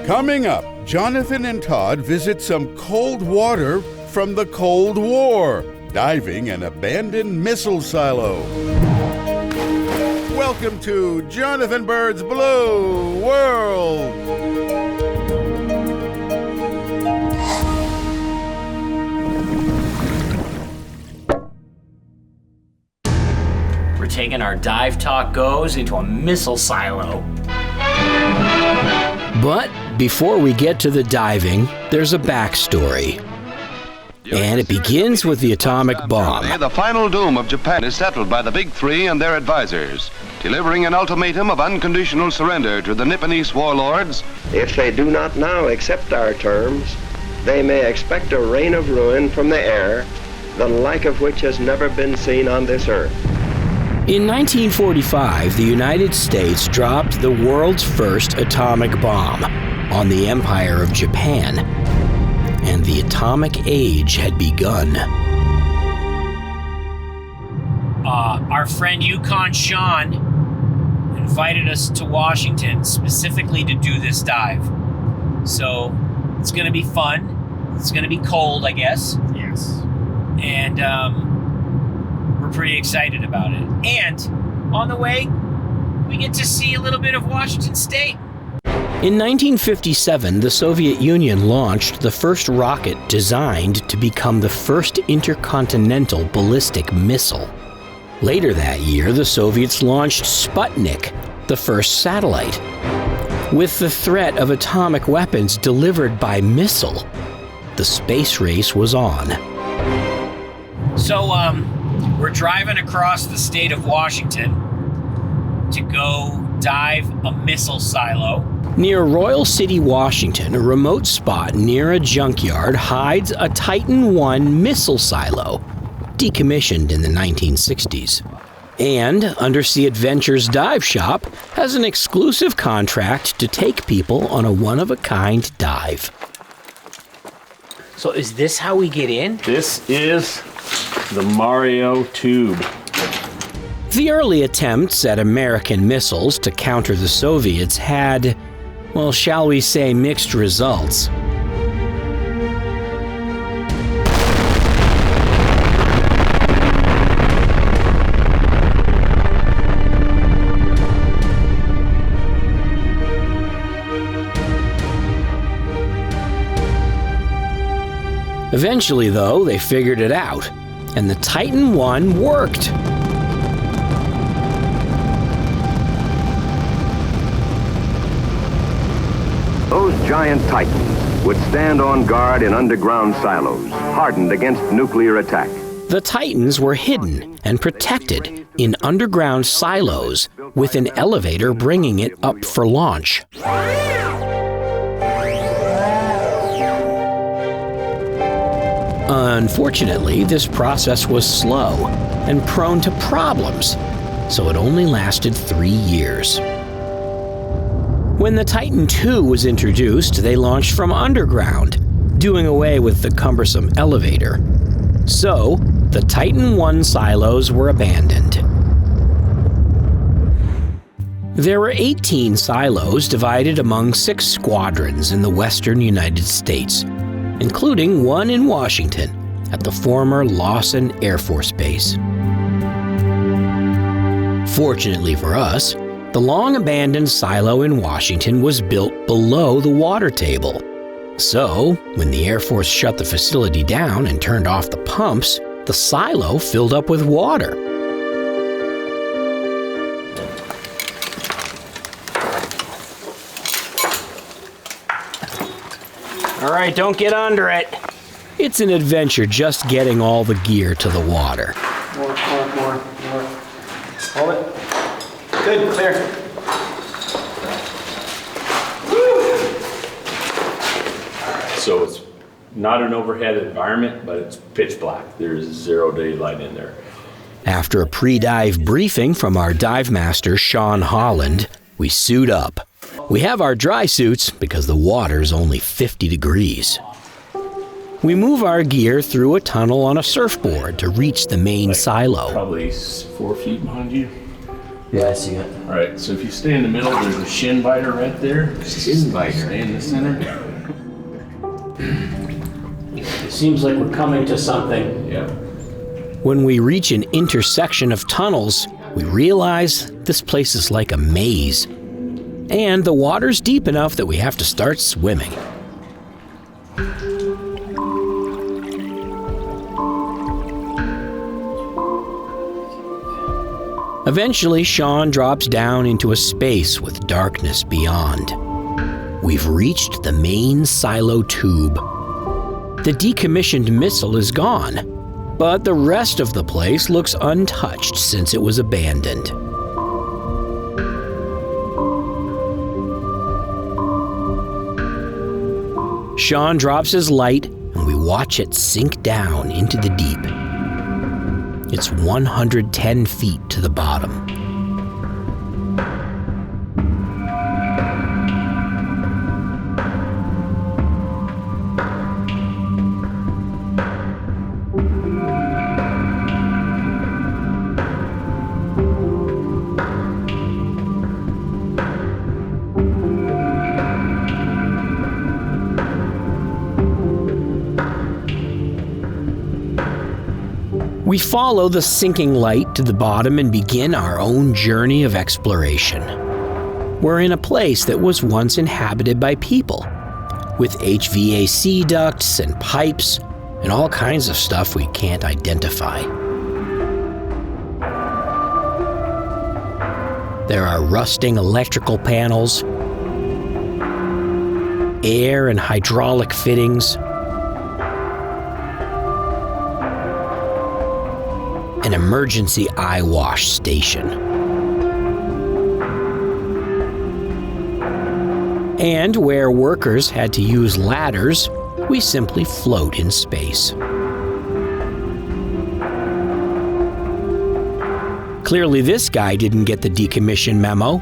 Coming up, Jonathan and Todd visit some cold water from the Cold War, diving an abandoned missile silo. Welcome to Jonathan Bird's Blue World. We're taking our Dive Talk Goes into a missile silo. But before we get to the diving, there's a backstory. And it begins with the atomic bomb. The final doom of Japan is settled by the Big Three and their advisors, delivering an ultimatum of unconditional surrender to the Nipponese warlords. If they do not now accept our terms, they may expect a rain of ruin from the air, the like of which has never been seen on this earth. In 1945, the United States dropped the world's first atomic bomb on the Empire of Japan, and the atomic age had begun. Our friend Yukon Sean invited us to Washington specifically to do this dive. So it's going to be fun. It's going to be cold, I guess. Yes. And we're pretty excited about it. And on the way, we get to see a little bit of Washington State. In 1957, the Soviet Union launched the first rocket designed to become the first intercontinental ballistic missile. Later that year, the Soviets launched Sputnik, the first satellite. With the threat of atomic weapons delivered by missile, the space race was on. So, we're driving across the state of Washington to go dive a missile silo. Near Royal City, Washington, a remote spot near a junkyard hides a Titan I missile silo, decommissioned in the 1960s. And Undersea Adventures dive shop has an exclusive contract to take people on a one-of-a-kind dive. So is this how we get in? This is the Mario tube. The early attempts at American missiles to counter the Soviets had, well, shall we say, mixed results. Eventually, though, they figured it out, and the Titan I worked. Those giant Titans would stand on guard in underground silos, hardened against nuclear attack. The Titans were hidden and protected in underground silos, with an elevator bringing it up for launch. Unfortunately, this process was slow and prone to problems, so it only lasted 3 years. When the Titan II was introduced, they launched from underground, doing away with the cumbersome elevator. So, the Titan I silos were abandoned. There were 18 silos divided among 6 squadrons in the western United States, including one in Washington at the former Lawson Air Force Base. Fortunately for us, the long-abandoned silo in Washington was built below the water table. So, when the Air Force shut the facility down and turned off the pumps, the silo filled up with water. All right, don't get under it. It's an adventure just getting all the gear to the water. More. Hold it. Good, clear. So it's not an overhead environment, but it's pitch black. There's 0 daylight in there. After a pre-dive briefing from our dive master, Sean Holland, we suit up. We have our dry suits because the water's only 50 degrees. We move our gear through a tunnel on a surfboard to reach the main silo. Probably 4 feet behind you. Yeah, I see it. All right, so if you stay in the middle, there's a shin biter right there. Shin biter. Stay in the center. It seems like we're coming to something. Yeah. When we reach an intersection of tunnels, we realize this place is like a maze. And the water's deep enough that we have to start swimming. Eventually, Sean drops down into a space with darkness beyond. We've reached the main silo tube. The decommissioned missile is gone, but the rest of the place looks untouched since it was abandoned. Sean drops his light, and we watch it sink down into the deep. It's 110 feet to the bottom. We follow the sinking light to the bottom and begin our own journey of exploration. We're in a place that was once inhabited by people, with HVAC ducts and pipes and all kinds of stuff we can't identify. There are rusting electrical panels, air and hydraulic fittings, an emergency eye wash station. And where workers had to use ladders, we simply float in space. Clearly, this guy didn't get the decommission memo.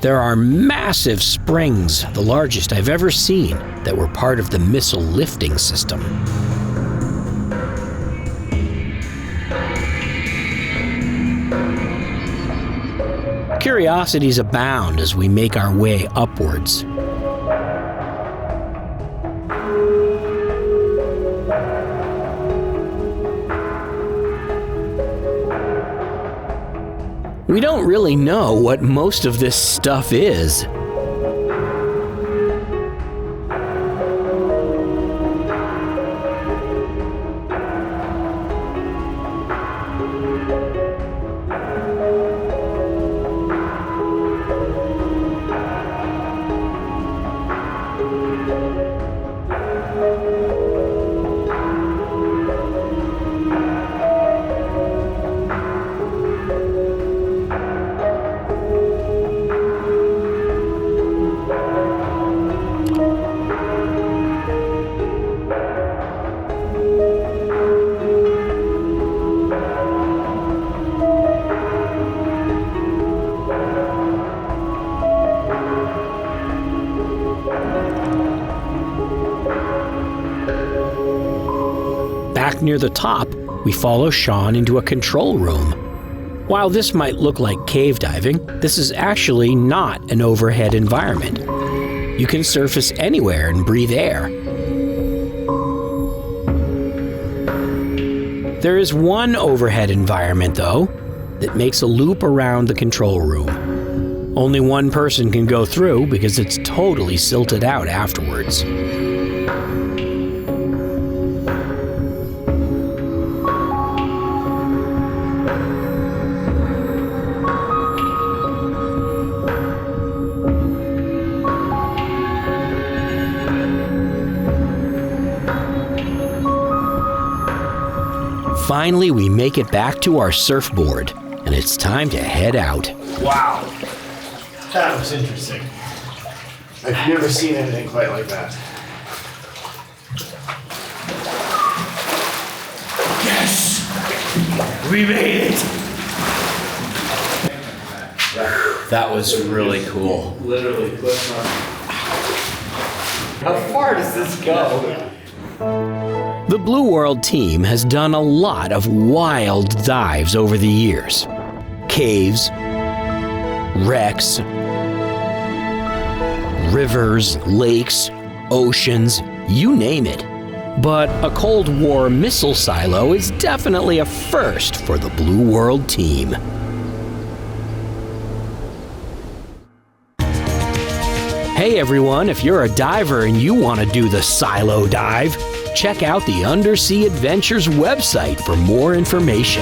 There are massive springs, the largest I've ever seen, that were part of the missile lifting system. Curiosities abound as we make our way upwards. We don't really know what most of this stuff is. Back near the top, we follow Sean into a control room. While this might look like cave diving, this is actually not an overhead environment. You can surface anywhere and breathe air. There is one overhead environment, though, that makes a loop around the control room. Only one person can go through because it's totally silted out afterwards. Finally, we make it back to our surfboard, and it's time to head out. Wow, that was interesting. I've never seen anything quite like that. Yes! We made it! That was really cool. Literally, cliff How far does this go? The Blue World team has done a lot of wild dives over the years. Caves, wrecks, rivers, lakes, oceans, you name it. But a Cold War missile silo is definitely a first for the Blue World team. Hey everyone, if you're a diver and you want to do the silo dive, check out the Undersea Adventures website for more information.